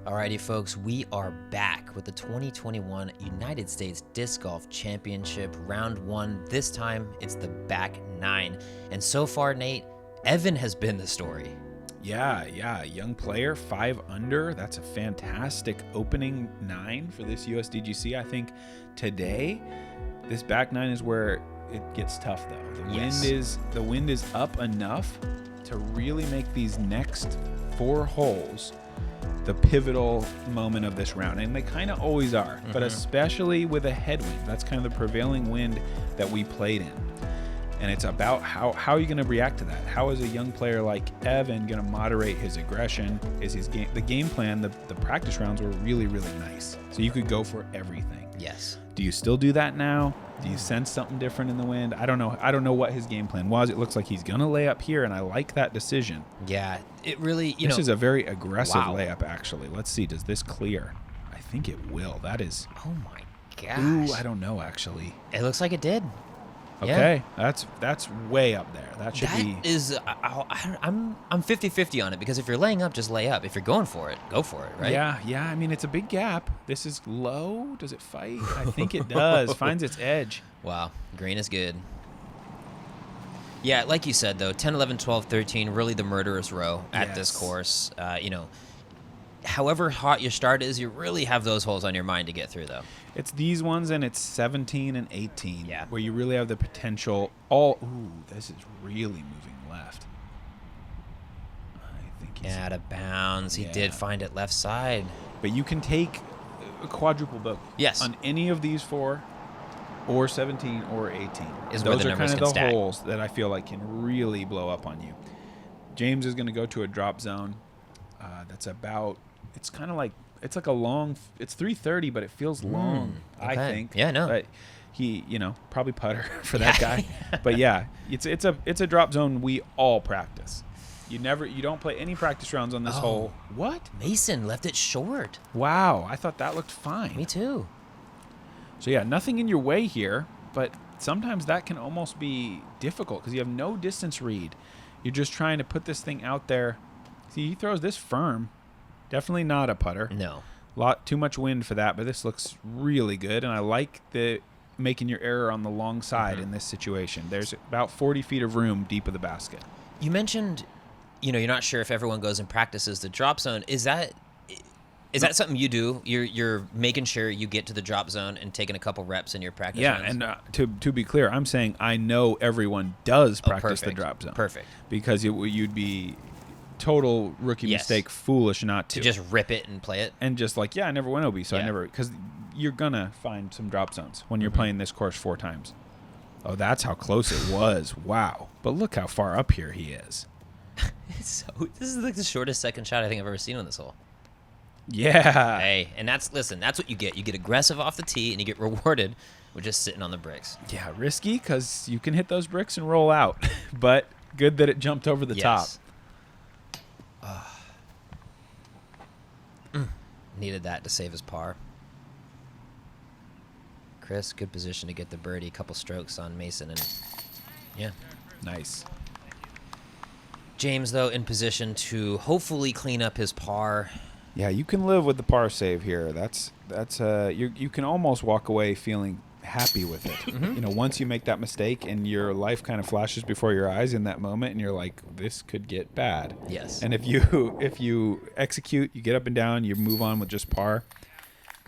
Alrighty, folks, we are back with the 2021 United States Disc Golf Championship Round 1. This time, it's the back 9. And so far, Nate, Evan has been the story. Yeah, young player, 5 under. That's a fantastic opening 9 for this USDGC. I think today, this back 9 is where it gets tough, though. The wind is up enough to really make these next 4 holes the pivotal moment of this round, and they kind of always are, but especially with a headwind. That's kind of the prevailing wind that we played in, and it's about how are you going to react to that? How is a young player like Evan going to moderate his aggression? Is his game, the game plan, the practice rounds were really nice, so you could go for everything. Yes. Do you still do that now? Do you sense something different in the wind? I don't know what his game plan was. It looks like he's going to lay up here, and I like that decision. Yeah, it really, This is a very aggressive layup, actually. Let's see. Does this clear? I think it will. That is... Oh, my gosh. Ooh, I don't know, actually. It looks like it did. Okay, yeah. That's way up there. That should be... I'm 50-50 on it, because if you're laying up, just lay up. If you're going for it, go for it, right? Yeah. I mean, it's a big gap. This is low. Does it fight? I think it does. Finds its edge. Wow. Green is good. Yeah, like you said, though, 10, 11, 12, 13, really the murderous row at this course. However hot your start is, you really have those holes on your mind to get through, though. It's these ones, and it's 17 and 18, where you really have the potential. Ooh, this is really moving left. I think he's out of bounds. He did find it left side. But you can take a quadruple bogey. Yes. On any of these 4, or 17 or 18. Those are kind of the holes that I feel like can really blow up on you. James is going to go to a drop zone. That's about... It's kind of like... It's like a long... It's 330, but it feels long, okay. I think. Yeah, no. But he, probably putter for that guy. But yeah, it's a drop zone we all practice. You don't play any practice rounds on this hole. What? Mason left it short. Wow, I thought that looked fine. Me too. So yeah, nothing in your way here, but sometimes that can almost be difficult because you have no distance read. You're just trying to put this thing out there. See, he throws this firm. Definitely not a putter. No. Too much wind for that, but this looks really good, and I like the making your error on the long side in this situation. There's about 40 feet of room deep of the basket. You mentioned, you're not sure if everyone goes and practices the drop zone. Is that something you do? You're making sure you get to the drop zone and taking a couple reps in your practice rounds? And to be clear, I'm saying I know everyone does practice the drop zone. Perfect. Because you'd be total rookie mistake, foolish not to. To just rip it and play it? And just like, I never went OB, so I never... Because you're going to find some drop zones when you're playing this course 4 times. Oh, that's how close it was. Wow. But look how far up here he is. This is like the shortest second shot I think I've ever seen on this hole. Yeah. Hey, and that's what you get. You get aggressive off the tee, and you get rewarded with just sitting on the bricks. Yeah, risky because you can hit those bricks and roll out. But good that it jumped over the top. Needed that to save his par. Chris, good position to get the birdie. Couple strokes on Mason, and Nice. James, though, in position to hopefully clean up his par. Yeah, you can live with the par save here. That's you can almost walk away feeling happy with it. Once you make that mistake and your life kind of flashes before your eyes in that moment, and you're like, this could get bad. Yes. And if you execute, you get up and down, you move on with just par.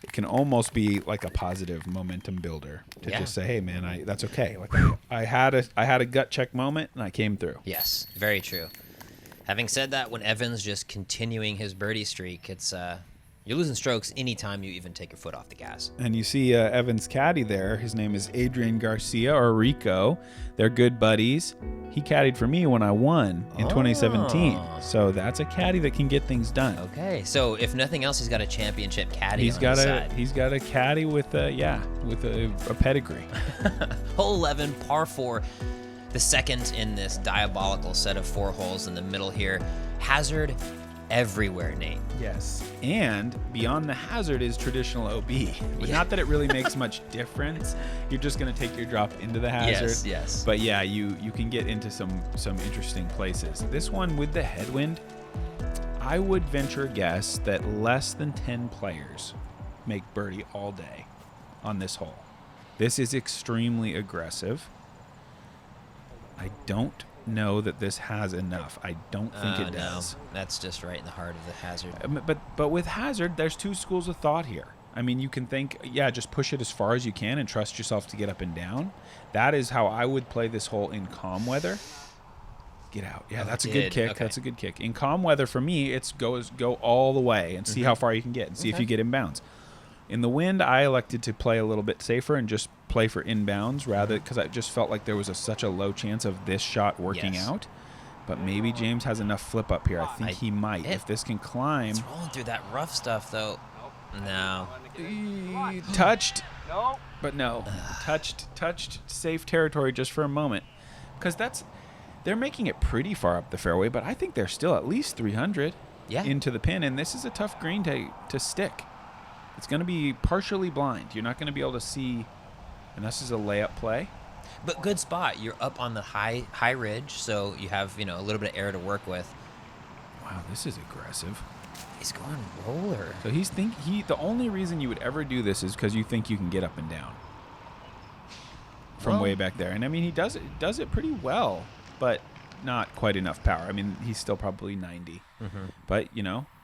It can almost be like a positive momentum builder to just say, hey man, that's okay. Like I had a gut check moment and I came through. Yes, very true. Having said that, when Evan's just continuing his birdie streak, it's you're losing strokes anytime you even take your foot off the gas. And you see Evan's caddy there. His name is Adrian Garcia, or Rico. They're good buddies. He caddied for me when I won in 2017. So that's a caddy that can get things done. Okay, so if nothing else, he's got a championship caddy He's on his side. He's got a caddy with a pedigree. Hole 11, par 4. The second in this diabolical set of 4 holes in the middle here. Hazard everywhere, Nate. Yes. And beyond the hazard is traditional OB. But not that it really makes much difference. You're just going to take your drop into the hazard. Yes. But yeah, you can get into some interesting places. This one with the headwind, I would venture a guess that less than 10 players make birdie all day on this hole. This is extremely aggressive. I don't know that this has enough. I don't think it does. No. That's just right in the heart of the hazard. But with hazard, there's two schools of thought here. I mean, you can think, yeah, just push it as far as you can and trust yourself to get up and down. That is how I would play this hole in calm weather. Get out. Yeah, that's a good kick. Okay. That's a good kick. In calm weather, for me, it's go all the way and see how far you can get and see if you get inbounds. In the wind, I elected to play a little bit safer and just play for inbounds rather because I just felt like there was such a low chance of this shot working out. But maybe James has enough flip up here. I think he might. If this can climb. It's rolling through that rough stuff, though. No. Touched. But no. Touched safe territory just for a moment. Because they're making it pretty far up the fairway, but I think they're still at least 300 into the pin, and this is a tough green to stick. It's going to be partially blind. You're not going to be able to see, and this is a layup play. But good spot. You're up on the high ridge, so you have a little bit of air to work with. Wow, this is aggressive. He's going roller. So the only reason you would ever do this is because you think you can get up and down from way back there. And I mean, he does it pretty well, but not quite enough power. I mean, he's still probably 90. But,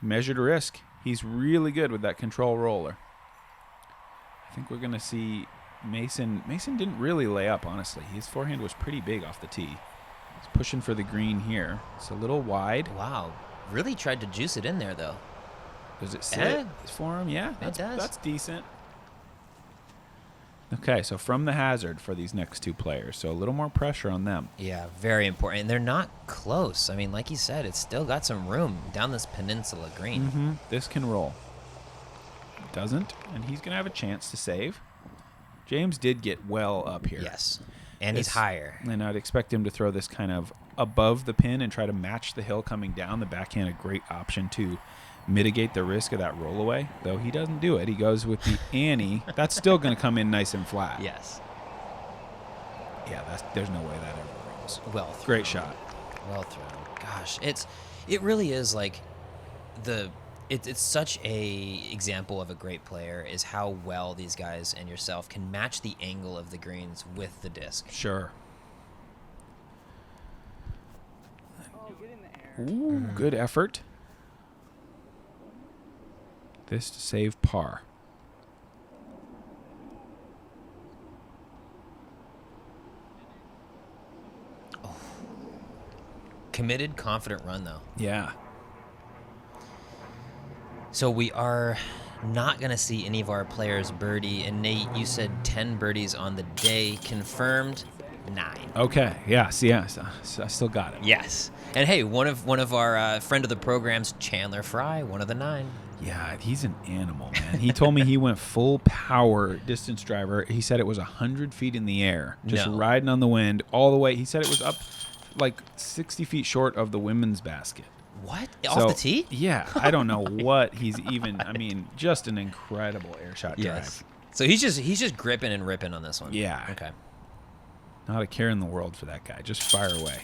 measured risk. He's really good with that control roller. I think we're going to see Mason. Mason didn't really lay up, honestly. His forehand was pretty big off the tee. He's pushing for the green here. It's a little wide. Wow. Really tried to juice it in there, though. Does it sit for him? Yeah, it does. That's decent. Okay, so from the hazard for these next two players. So a little more pressure on them. Yeah, very important. And they're not close. I mean, like you said, it's still got some room down this peninsula green. This can roll. It doesn't, and he's going to have a chance to save. James did get well up here. Yes, and he's higher. And I'd expect him to throw this kind of above the pin and try to match the hill coming down. The backhand, a great option to mitigate the risk of that rollaway, though he doesn't do it. He goes with the Annie. That's still going to come in nice and flat. Yes. Yeah, there's no way that ever rolls. Well thrown. Great shot. Well thrown. Gosh, it really is like it's such a example of a great player is how well these guys and yourself can match the angle of the greens with the disc. Sure. Ooh, good effort. This to save par. Oh. Committed, confident run, though. Yeah. So we are not going to see any of our players birdie. And Nate, you said 10 birdies on the day. Confirmed, 9. Okay. Yes. Yes. I still got it. Yes. And hey, one of our friend of the programs, Chandler Fry, one of the 9. Yeah, he's an animal, man. He told me he went full power distance driver. He said it was 100 feet in the air, just riding on the wind all the way. He said it was up like 60 feet short of the women's basket. What? Off the tee? Yeah. I don't know what he's even. I mean, just an incredible air shot drive. So he's just gripping and ripping on this one. Yeah. Okay. Not a care in the world for that guy. Just fire away.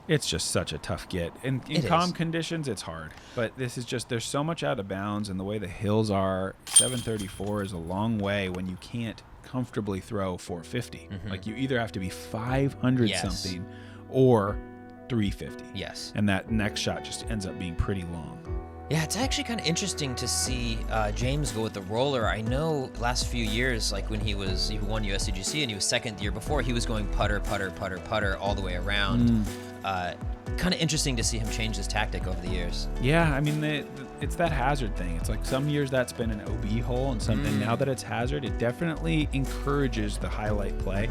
It's just such a tough get. In calm conditions, it's hard. But this is just, there's so much out of bounds, and the way the hills are, 734 is a long way when you can't comfortably throw 450. Like, you either have to be 500 something or 350. Yes. And that next shot just ends up being pretty long. Yeah, it's actually kind of interesting to see James go with the roller. I know last few years, like when he won USDGC and he was second the year before, he was going putter, putter, putter, putter all the way around. Kind of interesting to see him change his tactic over the years. Yeah, I mean, it's that hazard thing. It's like some years that's been an OB hole, and now that it's hazard, it definitely encourages the highlight play.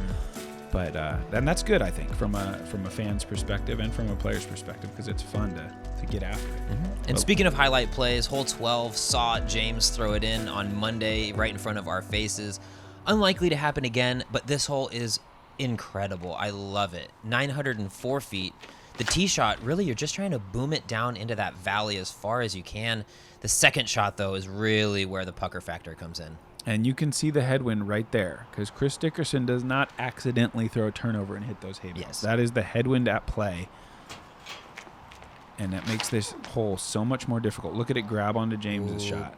But and that's good, I think, from a fan's perspective and from a player's perspective, because it's fun to get after it. And speaking of highlight plays, hole 12 saw James throw it in on Monday right in front of our faces. Unlikely to happen again, but this hole is incredible. I love it. 904 feet. The tee shot, really, you're just trying to boom it down into that valley as far as you can. The second shot, though, is really where the pucker factor comes in. And you can see the headwind right there, because Chris Dickerson does not accidentally throw a turnover and hit those hay bales. Yes. That is the headwind at play. And that makes this hole so much more difficult. Look at it grab onto James's shot.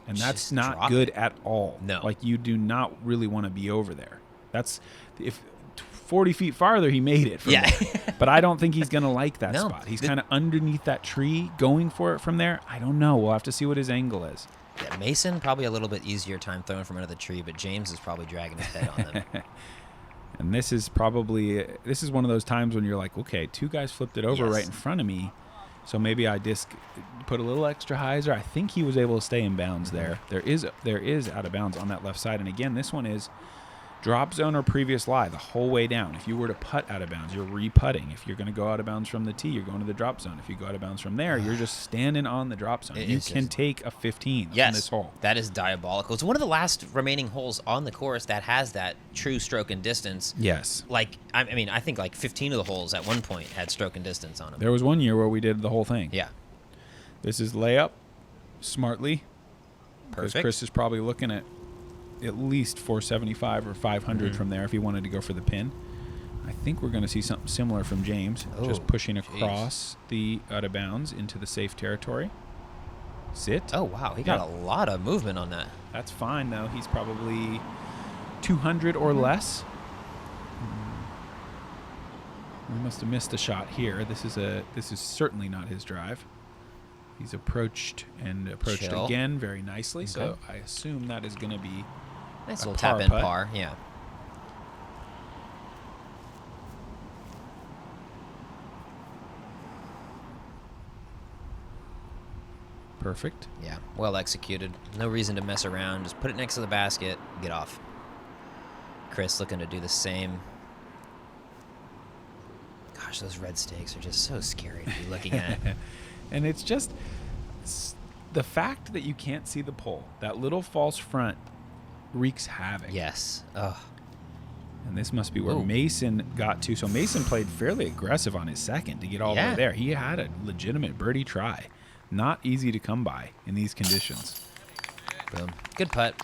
And that's not good at all. No. Like, you do not really want to be over there. That's if 40 feet farther, he made it from there. But I don't think he's going to like that spot. He's kind of underneath that tree going for it from there. I don't know. We'll have to see what his angle is. Yeah, Mason, probably a little bit easier time throwing from under the tree, but James is probably dragging his head on them. And this is one of those times when you're like, okay, 2 guys flipped it over right in front of me. So maybe I put a little extra hyzer. I think he was able to stay in bounds there. There is out of bounds on that left side. And again, this one is drop zone or previous lie the whole way down. If you were to putt out of bounds, you're re-putting. If you're going to go out of bounds from the tee, you're going to the drop zone. If you go out of bounds from there, you're just standing on the drop zone. You can take a 15 on this hole. That is diabolical. It's one of the last remaining holes on the course that has that true stroke and distance. Yes. Like, I mean, I think like 15 of the holes at one point had stroke and distance on them. There was one year where we did the whole thing. Yeah. This is layup smartly. Because Perfect. Chris is probably looking at least 475 or 500 from there if he wanted to go for the pin. I think we're going to see something similar from James, just pushing across the out of bounds into the safe territory. Sit. Oh, wow. He got a lot of movement on that. That's fine, though. He's probably 200 or less. We must have missed a shot here. This is certainly not his drive. He's approached again very nicely. Okay. So I assume that is going to be nice a little tap in par. Yeah. Perfect. Yeah. Well executed. No reason to mess around. Just put it next to the basket. Get off. Chris looking to do the same. Gosh, those red stakes are just so scary to be looking at. And it's just the fact that you can't see the pole. That little false front wreaks havoc. Yes. Ugh. And this must be where Mason got to. So Mason played fairly aggressive on his second to get all the way there. He had a legitimate birdie try. Not easy to come by in these conditions. Boom. Good putt.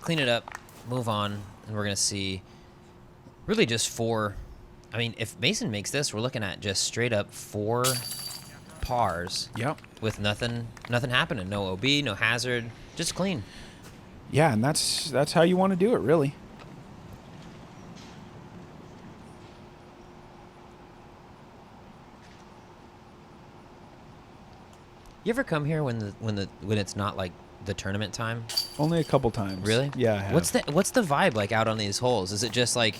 Clean it up. Move on. And we're going to see really just 4. I mean, if Mason makes this, we're looking at just straight up 4 pars. Yep. With nothing happening. No OB, no hazard, just clean. Yeah, and that's how you want to do it, really. You ever come here when it's not like the tournament time? Only a couple times. Really? Yeah, I have. What's the vibe like out on these holes? Is it just like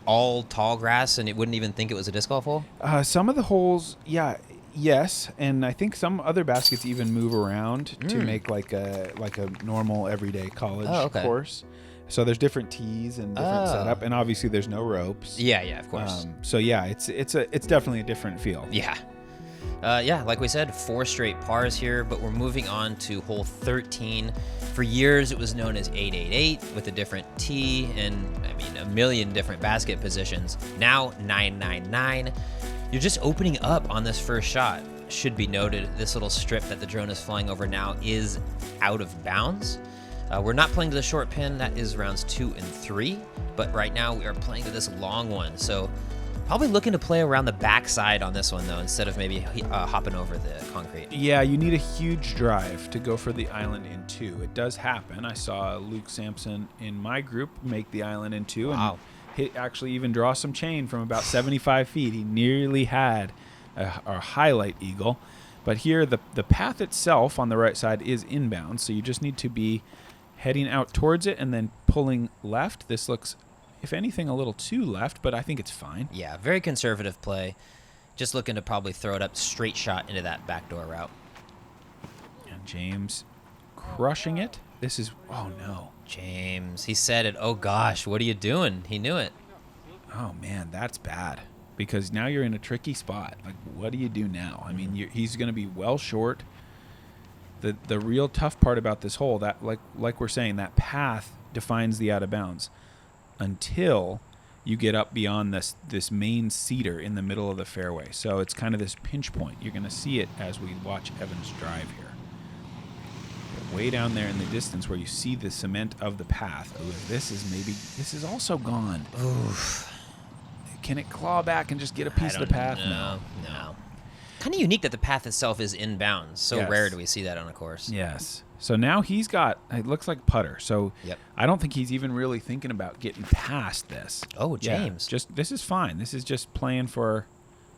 all tall grass and you wouldn't even think it was a disc golf hole? Some of the holes, yes, and I think some other baskets even move around to make like a normal everyday college course. So there's different tees and different setup, and obviously there's no ropes. Yeah, of course. So yeah, it's definitely a different feel. Yeah. Like we said, 4 straight pars here, but we're moving on to hole 13. For years, it was known as 888 with a different tee and, a million different basket positions. Now, 999. You're just opening up on this first shot. Should be noted, this little strip that the drone is flying over now is out of bounds. We're not playing to the short pin. That is rounds 2 and 3. But right now, we are playing to this long one. So probably looking to play around the backside on this one, though, instead of maybe hopping over the concrete. Yeah, you need a huge drive to go for the island in 2. It does happen. I saw Luke Sampson in my group make the island in 2. Wow. And actually even draw some chain from about 75 feet. He nearly had a highlight eagle. But here, the path itself on the right side is inbound, so you just need to be heading out towards it and then pulling left. This looks, if anything, a little too left, but I think it's fine. Yeah, very conservative play. Just looking to probably throw it up straight shot into that backdoor route. And James crushing it. This is, oh no. James, he said it. Oh gosh, what are you doing? He knew it. Oh man, that's bad. Because now you're in a tricky spot. Like, what do you do now? I mean, he's going to be well short. The real tough part about this hole, that like we're saying, that path defines the out of bounds until you get up beyond this main cedar in the middle of the fairway. So it's kind of this pinch point. You're going to see it as we watch Evans drive here. But way down there in the distance where you see the cement of the path. Ooh, this is also gone. Oof. Can it claw back and just get a piece of the path? No. Kind of unique that the path itself is inbounds. So Yes. rare do we see that on a course. Yes. So now he's got, it looks like putter. So Yep. I don't think he's even really thinking about getting past this. Oh, Yeah, James. this is fine. This is just playing for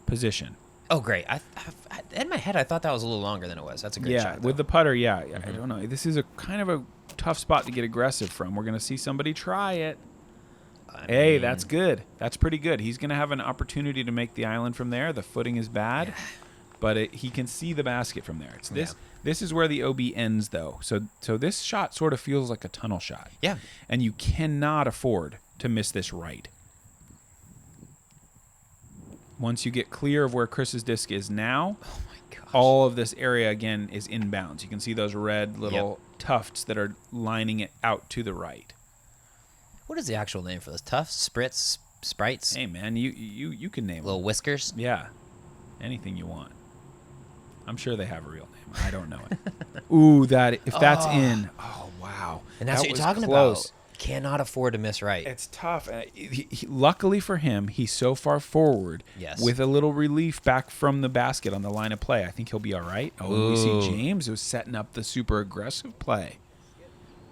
position. Oh, great. In my head, I thought that was a little longer than it was. That's a great shot, though. With the putter, I don't know. This is a kind of a tough spot to get aggressive from. We're going to see somebody try it. Hey, that's good. That's pretty good. He's going to have an opportunity to make the island from there. The footing is bad, but he can see the basket from there. It's this. Yeah. This is where the OB ends, though. So this shot sort of feels like a tunnel shot. Yeah. And you cannot afford to miss this right. Once you get clear of where Chris's disc is now, Oh, my gosh. all of this area, again, is inbounds. You can see those red little tufts that are lining it out to the right. What is the actual name for this? Tufts? Spritz? Sprites? Hey, man, you can name Little them. whiskers? Yeah, anything you want. I'm sure they have a real name. I don't know it. Ooh, if that's in. Oh, wow. And that's That what you're was talking close. about. Cannot afford to miss right. It's tough. Luckily for him, he's so far forward with a little relief back from the basket on the line of play. I think he'll be all right. Oh, we see James was setting up the super aggressive play.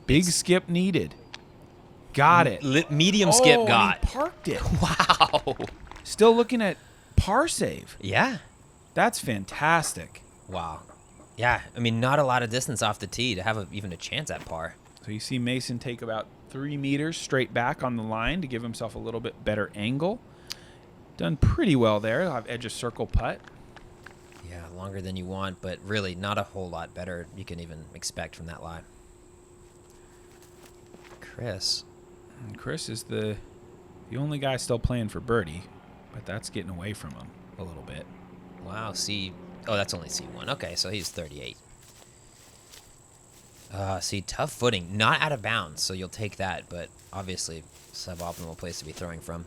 Big skip needed. Got it. Medium skip and got. he parked it. Wow. Still looking at par save. Yeah. That's fantastic. Wow. Yeah. I mean, not a lot of distance off the tee to have even a chance at par. So you see Mason take about 3 meters straight back on the line to give himself a little bit better angle. Done pretty well there. He'll have edge of circle putt. Yeah, longer than you want, but really not a whole lot better you can even expect from that lie. Chris. And Chris is the only guy still playing for birdie, but that's getting away from him a little bit. Wow, oh, that's only C1. Okay, so he's 38. See, tough footing. Not out of bounds, so you'll take that, but obviously suboptimal place to be throwing from.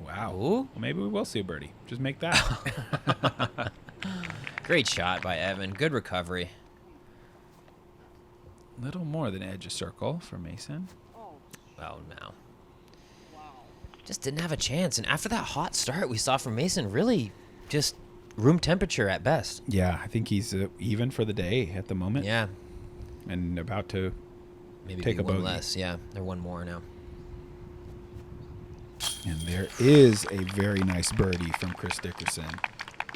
Wow. Ooh. Well, maybe we will see a birdie. Just make that. Great shot by Evan. Good recovery. Little more than edge of circle for Mason. Oh, no. Just didn't have a chance. And after that hot start we saw from Mason, really just room temperature at best. Yeah, I think he's even for the day at the moment. Yeah. And about to Maybe take a one bogey. less. Yeah, they're one more now. And there is a very nice birdie from Chris Dickerson.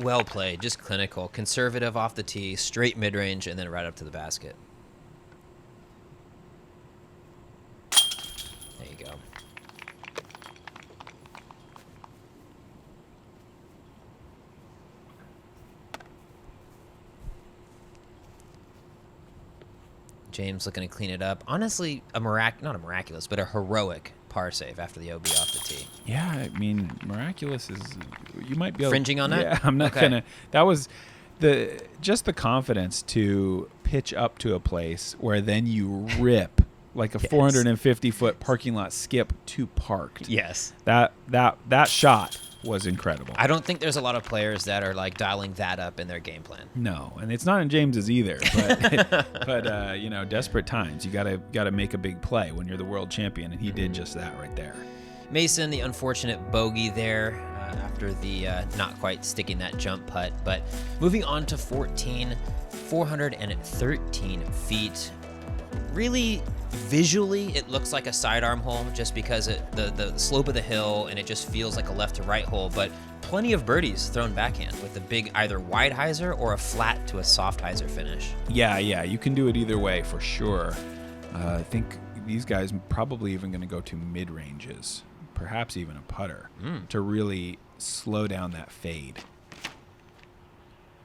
Well played. Just clinical. Conservative off the tee, straight mid-range, and then right up to the basket. There you go. James looking to clean it up. Honestly, not a miraculous, but a heroic par save after the OB off the tee. Yeah, I mean, miraculous is you might be able, Fringing on that? Yeah, I'm not Okay. gonna. That was just the confidence to pitch up to a place where then you rip like a 450-foot parking lot skip to parked. Yes. That shot was incredible. I don't think there's a lot of players that are like dialing that up in their game plan. No, and it's not in James's either. But you know, desperate times, you gotta make a big play when you're the world champion, and he did just that right there. Mason, the unfortunate bogey there after the not quite sticking that jump putt. But moving on to 14, 413 feet. Really, visually, it looks like a sidearm hole just because the slope of the hill, and it just feels like a left to right hole. But plenty of birdies thrown backhand with a big either wide hyzer or a flat to a soft hyzer finish. Yeah, you can do it either way for sure. I think these guys probably even going to go to mid ranges, perhaps even a putter to really slow down that fade.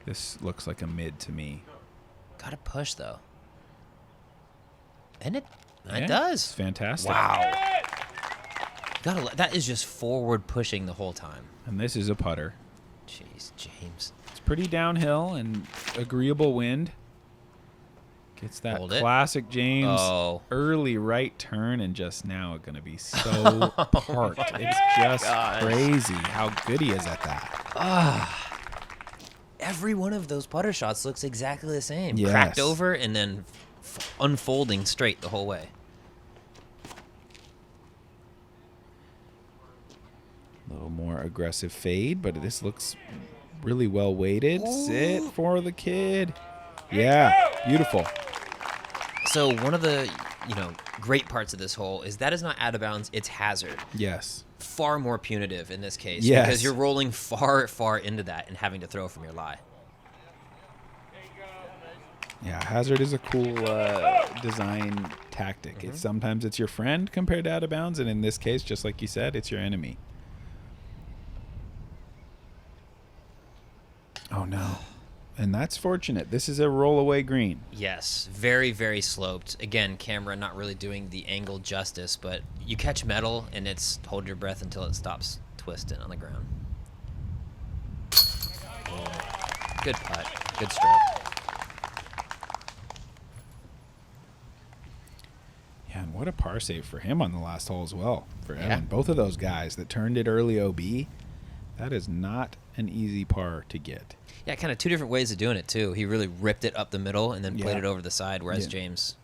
This looks like a mid to me. Gotta push though. And it Yeah, does. It's fantastic. Wow. That is just forward pushing the whole time. And this is a putter. Jeez, James. It's pretty downhill and agreeable wind. Gets that Hold it. classic James early right turn, and just now going to be so parked. It's just crazy how good he is at that. Every one of those putter shots looks exactly the same. Yes. Cracked over and then unfolding straight the whole way. A little more aggressive fade, but this looks really well weighted. Ooh. Sit for the kid. Yeah, beautiful. So one of the, great parts of this hole is that is not out of bounds, it's hazard. Yes. Far more punitive in this case. Yes. Because you're rolling far, far into that and having to throw from your lie. Yeah, hazard is a cool design tactic. Mm-hmm. Sometimes it's your friend compared to out of bounds, and in this case, just like you said, it's your enemy. Oh, no. And that's fortunate. This is a roll-away green. Yes, very, very sloped. Again, camera not really doing the angle justice, but you catch metal, and it's hold your breath until it stops twisting on the ground. Good putt. Good stroke. Yeah, and what a par save for him on the last hole as well. For Evan. Both of those guys that turned it early OB, that is not an easy par to get. Yeah, kind of two different ways of doing it, too. He really ripped it up the middle and then played it over the side, whereas James,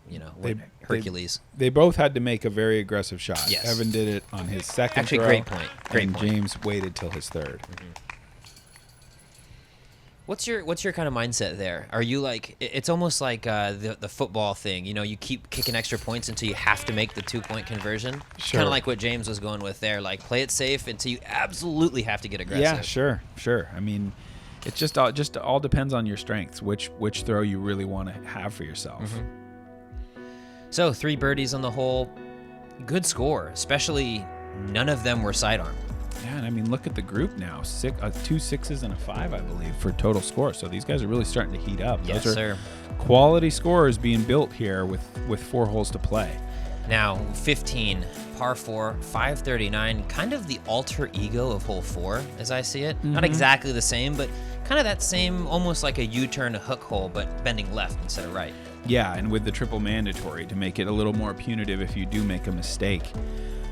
Hercules. They both had to make a very aggressive shot. Yes. Evan did it on his second Actually, throw. great point. And James waited till his third. Mm-hmm. What's your kind of mindset there? Are you like, it's almost like the football thing, you keep kicking extra points until you have to make the 2-point conversion? Sure. Kind of like what James was going with there, like play it safe until you absolutely have to get aggressive. Yeah, sure. I mean, it just all depends on your strengths, which throw you really want to have for yourself. Mm-hmm. So 3 birdies on the hole, good score, especially none of them were sidearm. Yeah, and I mean, look at the group now. 2 6s and a 5, I believe, for total score. So these guys are really starting to heat up. Yes, Those are sir. Quality scores being built here with 4 holes to play. Now, 15, par 4, 539, kind of the alter ego of hole 4, as I see it. Mm-hmm. Not exactly the same, but kind of that same, almost like a U-turn, a hook hole, but bending left instead of right. Yeah, and with the triple mandatory to make it a little more punitive if you do make a mistake.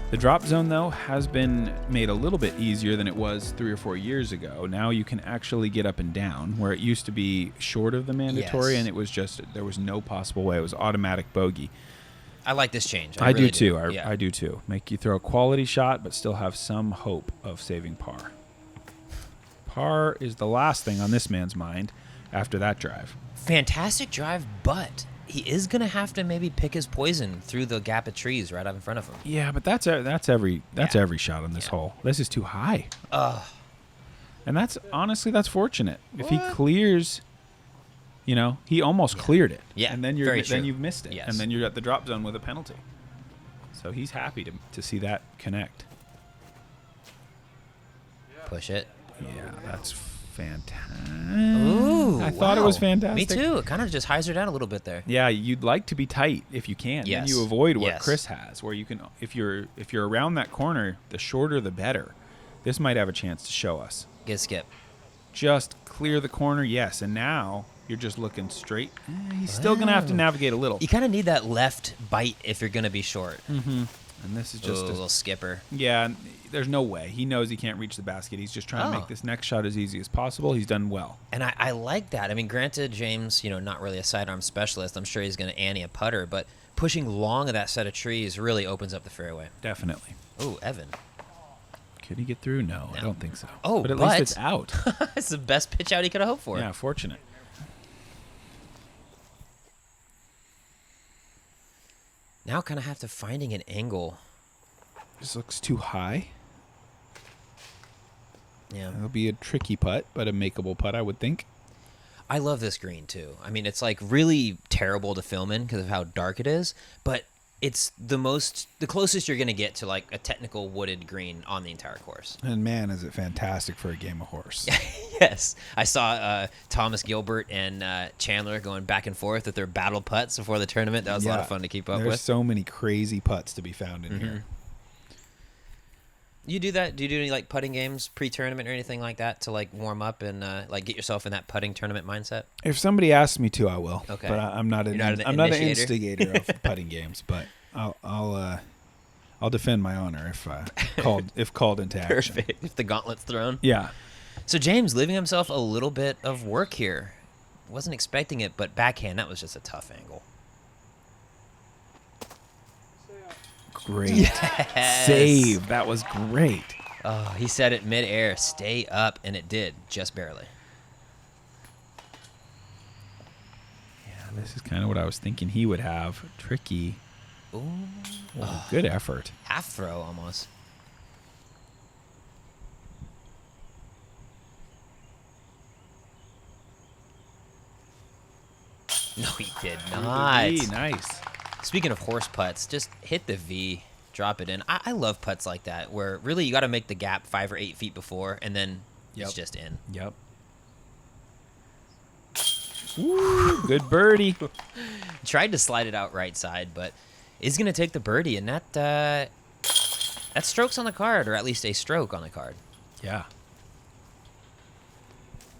The drop zone, though, has been made a little bit easier than it was 3 or 4 years ago. Now you can actually get up and down, where it used to be short of the mandatory, and it was there was no possible way. It was automatic bogey. I like this change. I really do too. I do too. Make you throw a quality shot, but still have some hope of saving par. Par is the last thing on this man's mind after that drive. Fantastic drive, but he is going to have to maybe pick his poison through the gap of trees right up in front of him. Yeah, but that's every shot on this hole. This is too high. And that's fortunate. If he clears, he almost cleared it. Yeah, and then you've missed it. Yes. And then you're at the drop zone with a penalty. So he's happy to see that connect. Push it. Yeah, that's fantastic. Ooh, I thought it was fantastic. Me too. It kind of just hyzers down a little bit there. Yeah, you'd like to be tight if you can. Yes. Then you avoid what Chris has, where you can, if you're around that corner, the shorter the better. This might have a chance to show us. Get a skip. Just clear the corner, yes, and now you're just looking straight. He's still gonna have to navigate a little. You kind of need that left bite if you're gonna be short. Mm-hmm. And this is just a little skipper. Yeah, there's no way. He knows he can't reach the basket. He's just trying to make this next shot as easy as possible. He's done well. And I like that. I mean, granted, James, not really a sidearm specialist. I'm sure he's going to ante a putter, but pushing long of that set of trees really opens up the fairway. Definitely. Oh, Evan. Could he get through? No, I don't think so. Oh, but at least it's out. It's the best pitch out he could have hoped for. Yeah, fortunate. Now kind of have to finding an angle. This looks too high. Yeah. It'll be a tricky putt, but a makeable putt, I would think. I love this green, too. I mean, it's like really terrible to film in because of how dark it is, but it's the closest you're going to get to like a technical wooded green on the entire course. And man, is it fantastic for a game of horse. Yes. I saw Thomas Gilbert and Chandler going back and forth with their battle putts before the tournament. That was a lot of fun to keep up with. There's so many crazy putts to be found in here. You do that? Do you do any like putting games pre-tournament or anything like that to like warm up and like get yourself in that putting tournament mindset? If somebody asks me to, I will. Okay. But I'm not an instigator of putting games. But I'll defend my honor if called into action. Perfect. If the gauntlet's thrown. Yeah. So James leaving himself a little bit of work here. Wasn't expecting it, but backhand, that was just a tough angle. Great save. That was great. Oh, he said it midair, stay up, and it did, just barely. Yeah, this is kind of what I was thinking he would have. Tricky. Ooh. Oh, good effort. Half throw, almost. No, he did not. Nice. Speaking of horse putts, just hit the V, drop it in. I love putts like that, where really you got to make the gap 5 or 8 feet before, and then it's just in. Yep. Woo, good birdie. Tried to slide it out right side, but is going to take the birdie, and that stroke's on the card, or at least a stroke on the card. Yeah.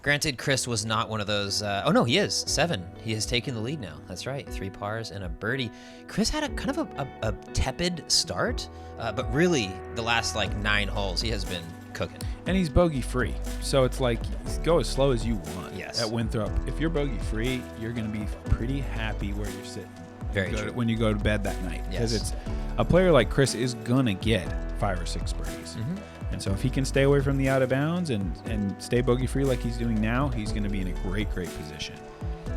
Granted, Chris was not one of those. Oh no, he is 7. He has taken the lead now. That's right, 3 pars and a birdie. Chris had a kind of a tepid start, but really the last like 9 holes he has been cooking. And he's bogey free, so it's like go as slow as you want. Yes. At Winthrop, if you're bogey free, you're going to be pretty happy where you're sitting. Very true. When you go to bed that night, because Yes. it's a player like Chris is gonna get 5 or 6 birdies. Mhm. And so if he can stay away from the out of bounds and stay bogey free like he's doing now, he's going to be in a great position.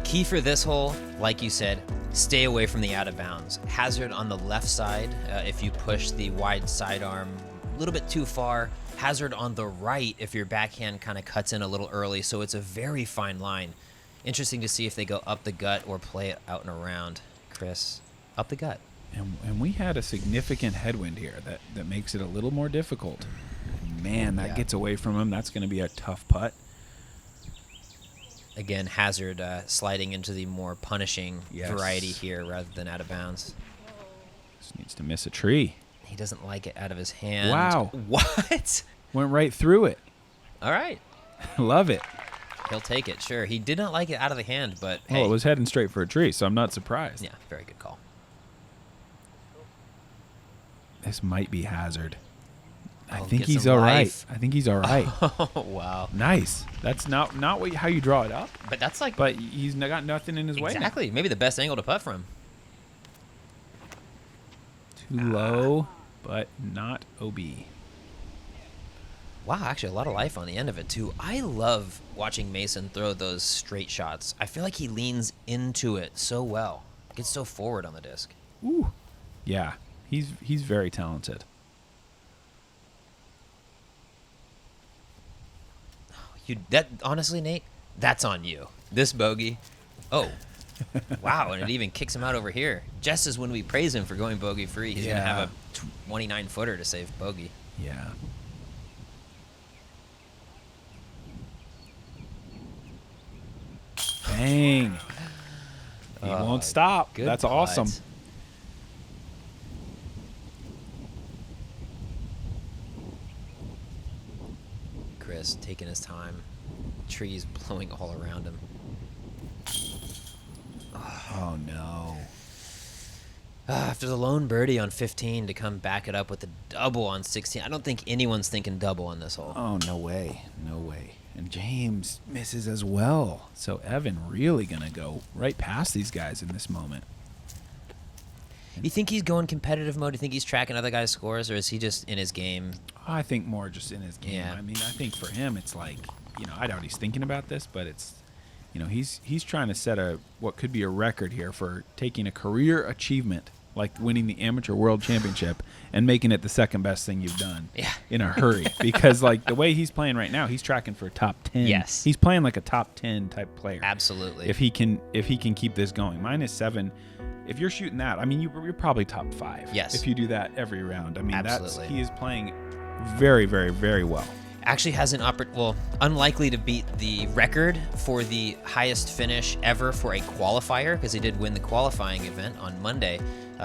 Key for this hole, like you said, stay away from the out of bounds. Hazard on the left side if you push the wide sidearm a little bit too far. Hazard on the right if your backhand kind of cuts in a little early. So it's a very fine line. Interesting to see if they go up the gut or play it out and around. Chris, up the gut. And we had a significant headwind here that makes it a little more difficult. Man, that gets away from him. That's going to be a tough putt. Again, Hazard sliding into the more punishing Yes. variety here rather than out of bounds. Just needs to miss a tree. He doesn't like it out of his hand. Wow. What? Went right through it. All right. Love it. He'll take it, sure. He did not like it out of the hand, but hey. Well, it was heading straight for a tree, so I'm not surprised. Yeah, very good call. This might be Hazard. I Oh, think get he's some all right. life. I think he's all right. Oh, wow. Nice. That's not how you draw it up, But that's like but he's got nothing in his way now. exactly maybe the best angle to putt from. Too low, but not OB. Wow, actually a lot of life on the end of it too. I love watching Mason throw those straight shots. I feel like he leans into it so well. Gets so forward on the disc. Ooh. Yeah. He's very talented. That honestly, Nate, that's on you. This bogey. Oh. Wow, and it even kicks him out over here. Just as when we praise him for going bogey free, he's going to have a 29-footer to save bogey. Yeah. Bang. He won't stop. Good That's putt. awesome. Chris taking his time. Trees blowing all around him. Oh, no. After the lone birdie on 15 to come back it up with a double on 16. I don't think anyone's thinking double on this hole. Oh, no way. No way. And James misses as well. So Evan really going to go right past these guys in this moment. You think he's going competitive mode? Do you think he's tracking other guys' scores, or is he just in his game? I think more just in his game. Yeah. I mean, I think for him, it's like, I doubt he's thinking about this, but it's, he's trying to set what could be a record here for taking a career achievement, like winning the Amateur World Championship, and making it the second best thing you've done in a hurry. Because, like, the way he's playing right now, he's tracking for a top 10. Yes. He's playing like a top 10 type player. Absolutely. If he can keep this going. -7. If you're shooting that, I mean, you're probably top 5. Yes. If you do that every round. I mean, Absolutely. he is playing very, very, very well. Actually has unlikely to beat the record for the highest finish ever for a qualifier, because he did win the qualifying event on Monday.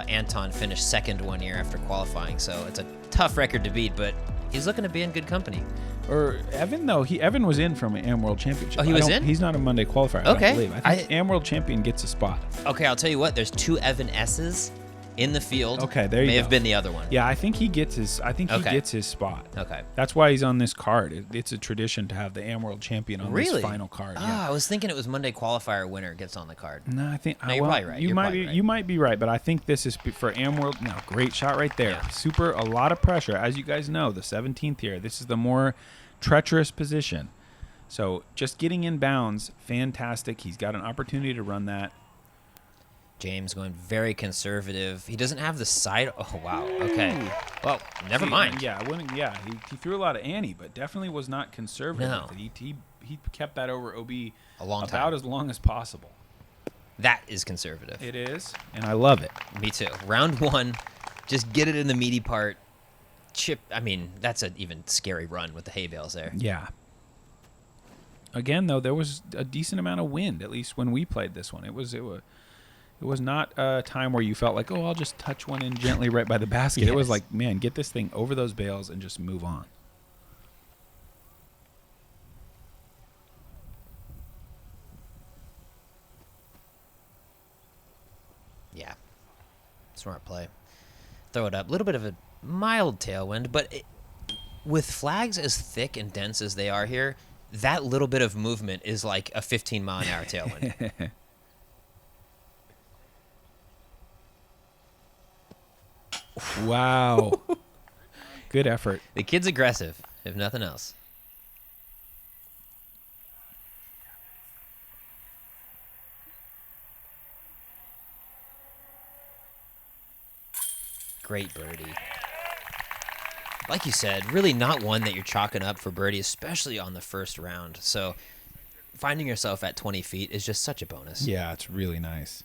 Anton finished second 1 year after qualifying, so it's a tough record to beat, but he's looking to be in good company. Or Evan, though, Evan was in from an Am World Championship. Oh, he was in? He's not a Monday qualifier, I Okay. don't believe. I think Am World Champion gets a spot. Okay, I'll tell you what, there's 2 Evan S's in the field. Okay, there you go. May have been the other one. Yeah, I think he gets his. He gets his spot. Okay. That's why he's on this card. It's a tradition to have the Am World Champion on this final card. Yeah. I was thinking it was Monday qualifier winner gets on the card. No, I think. No, you're probably right. You might be right, but I think this is for Am World. No, great shot right there. Yeah. A lot of pressure, as you guys know. The 17th here. This is the more treacherous position. So just getting in bounds, fantastic. He's got an opportunity to run that. James going very conservative. He doesn't have the side. Oh, wow. Okay. Well, never mind. Yeah, I wouldn't. Yeah, he threw a lot of ante, but definitely was not conservative. No. He kept that over OB a long time. about as long as possible. That is conservative. It is, and I love it. Me too. Round 1, just get it in the meaty part. Chip. I mean, that's an even scary run with the hay bales there. Yeah. Again, though, there was a decent amount of wind, at least when we played this one. It was not a time where you felt like, oh, I'll just touch one in gently right by the basket. Yes. It was like, man, get this thing over those bales and just move on. Yeah. Smart play. Throw it up. A little bit of a mild tailwind, but with flags as thick and dense as they are here, that little bit of movement is like a 15-mile-an-hour tailwind. Wow. Good effort. The kid's aggressive, if nothing else. Great birdie. Like you said, really not one that you're chalking up for birdie, especially on the first round. So finding yourself at 20 feet is just such a bonus. Yeah, it's really nice.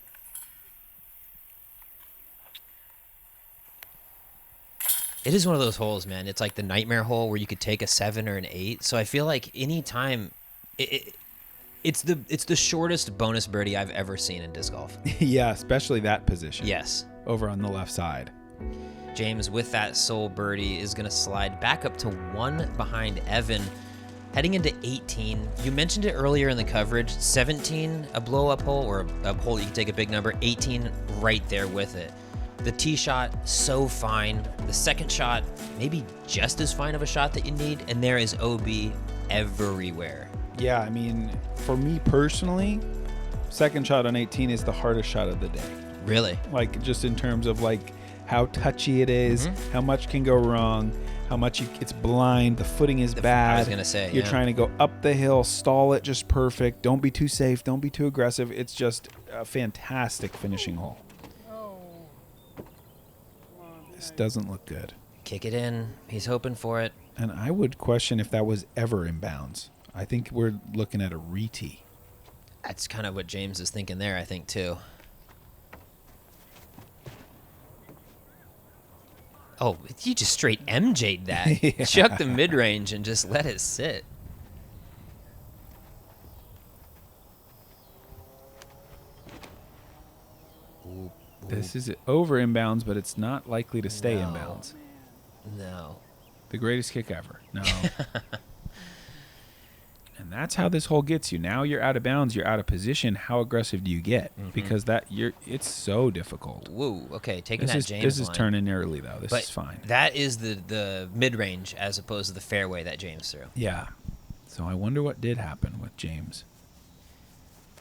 It is one of those holes, man. It's like the nightmare hole where you could take a 7 or an 8. So I feel like any time, it's the shortest bonus birdie I've ever seen in disc golf. Yeah, especially that position. Yes. Over on the left side. James, with that sole birdie, is going to slide back up to 1 behind Evan, heading into 18. You mentioned it earlier in the coverage. 17, a blow-up hole, or a hole you can take a big number. 18, right there with it. The tee shot, so fine. The second shot, maybe just as fine of a shot that you need. And there is OB everywhere. Yeah, I mean, for me personally, second shot on 18 is the hardest shot of the day. Really? Like, just in terms of, like, how touchy it is, how much can go wrong, how much it's blind, the footing is bad. I was going to say, You're trying to go up the hill, stall it just perfect. Don't be too safe. Don't be too aggressive. It's just a fantastic finishing hole. This doesn't look good. Kick it in. He's hoping for it. And I would question if that was ever in bounds. I think we're looking at a re-tee. That's kind of what James is thinking there, I think, too. Oh, you just straight MJ'd that. Yeah. Chuck the mid-range and just let it sit. Ooh. This is over inbounds, but it's not likely to stay inbounds. No. The greatest kick ever. No. And that's how this hole gets you. Now you're out of bounds. You're out of position. How aggressive do you get? Because it's so difficult. Woo. Okay, taking This James is line. turning early, though. This is fine. That is the mid-range as opposed to the fairway that James threw. Yeah. So I wonder what did happen with James.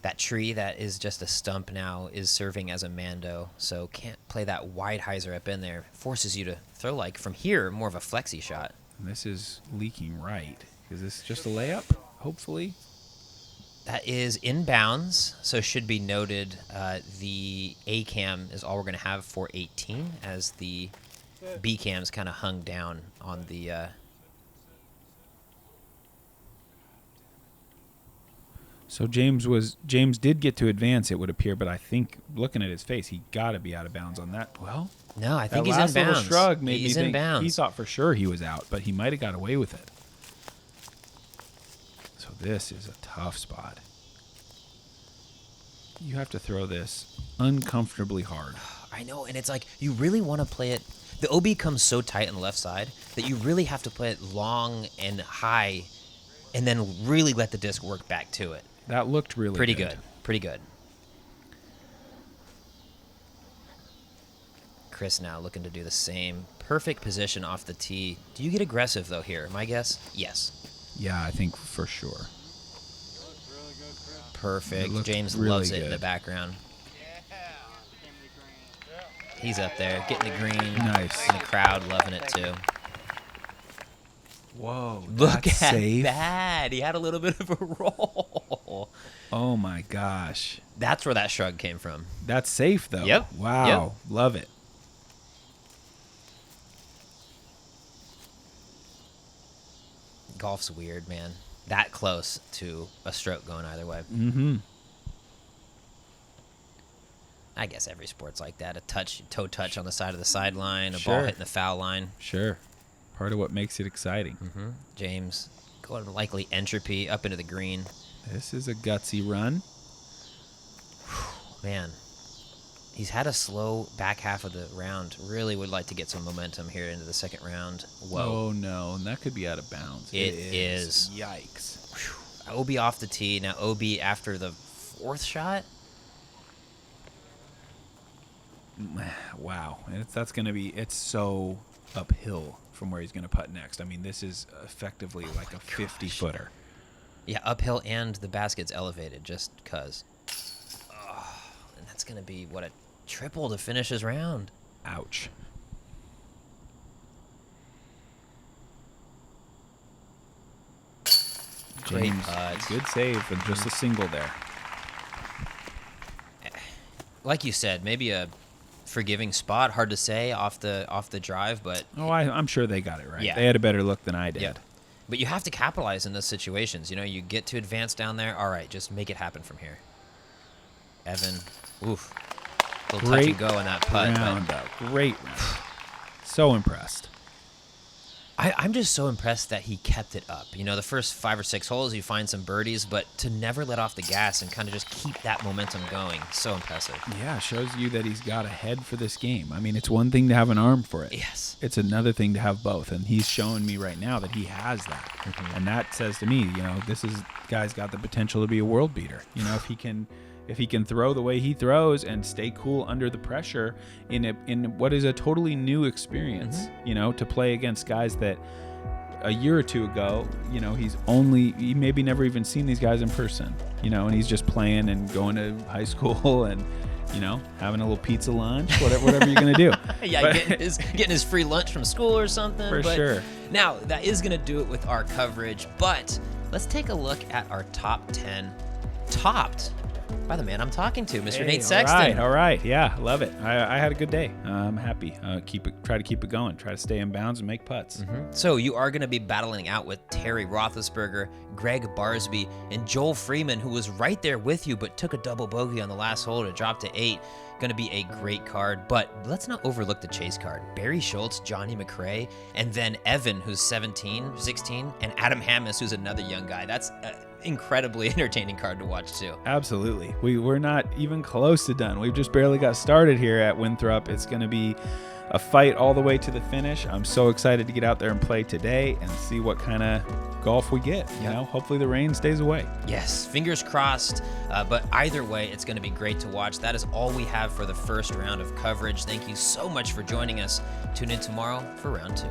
That tree that is just a stump now is serving as a mando, so can't play that wide hyzer up in there. Forces you to throw, like, from here, more of a flexi shot. And this is leaking right. Is this just a layup, hopefully? That is in bounds, so should be noted. The A cam is all we're going to have for 18, as the B cam's kind of hung down on the... So James did get to advance, it would appear, but I think looking at his face, he got to be out of bounds on that. Well, no, I think he's in in bounds. Little shrug made He's me in think bounds. he thought for sure he was out, but he might have got away with it. So this is a tough spot. You have to throw this uncomfortably hard. I know, and it's like you really want to play it. The OB comes so tight on the left side that you really have to play it long and high, and then really let the disc work back to it. That looked really good. Pretty good. Chris now looking to do the same. Perfect position off the tee. Do you get aggressive, though, here? My guess? Yes. Yeah, I think for sure. Perfect. James really loves it good in the background. He's up there getting the green. Nice. And the crowd loving it, too. Whoa, Look that's at safe. that. He had a little bit of a roll. Oh, my gosh. That's where that shrug came from. That's safe, though. Yep. Wow. Love it. Golf's weird, man. That close to a stroke going either way. Mm-hmm. I guess every sport's like that. A toe touch on the side of the sideline, a Sure. ball hitting the foul line. Sure. Part of what makes it exciting. Mm-hmm. James going likely entropy up into the green. This is a gutsy run. Man, he's had a slow back half of the round. Really would like to get some momentum here into the second round. Whoa. Oh, no. And that could be out of bounds. It is. Yikes. OB off the tee. Now OB after the fourth shot. Wow. That's going to be, it's so uphill from where he's going to putt next. I mean, this is effectively like a 50-footer. Yeah, uphill and the basket's elevated just because. Oh, and that's going to be, what, a triple to finish his round. Ouch. Great James, putt. good save and just a single there. Like you said, maybe a forgiving spot. Hard to say off the drive, but Oh, I'm sure they got it right. Yeah. They had a better look than I did. yeah. But you have to capitalize in those situations. You know, you get to advance down there. All right, just make it happen from here. Evan, oof, a little touch and go in that putt. Round But up. Great round. So impressed. I'm just so impressed that he kept it up. You know, the first 5 or 6 holes, you find some birdies, but to never let off the gas and kind of just keep that momentum going, so impressive. Yeah, shows you that he's got a head for this game. I mean, it's one thing to have an arm for it. Yes. It's another thing to have both, and he's showing me right now that he has that. Mm-hmm. And that says to me, you know, guy's got the potential to be a world beater. You know, if he can throw the way he throws and stay cool under the pressure in what is a totally new experience, you know, to play against guys that a year or two ago, you know, he maybe never even seen these guys in person, you know, and he's just playing and going to high school and, you know, having a little pizza lunch, whatever you're going to do. Yeah, But- getting his free lunch from school or something. For but sure. Now, that is going to do it with our coverage, but let's take a look at our top 10 topped by the man I'm talking to, Mr. Hey, Nate Sexton. All right. Yeah, love it. I had a good day. I'm happy. Try to keep it going. Try to stay in bounds and make putts. So you are going to be battling out with Terry Roethlisberger, Greg Barsby, and Joel Freeman, who was right there with you but took a double bogey on the last hole to drop to 8. Going to be a great card, but let's not overlook the chase card. Barry Schultz, Johnny McRae, and then Evan, who's 16, and Adam Hammis, who's another young guy. That's an incredibly entertaining card to watch, too. Absolutely. We're not even close to done. We've just barely got started here at Winthrop. It's going to be a fight all the way to the finish. I'm so excited to get out there and play today and see what kind of golf we get. You know, hopefully the rain stays away. Yes, fingers crossed. But either way, it's going to be great to watch. That is all we have for the first round of coverage. Thank you so much for joining us. Tune in tomorrow for round 2.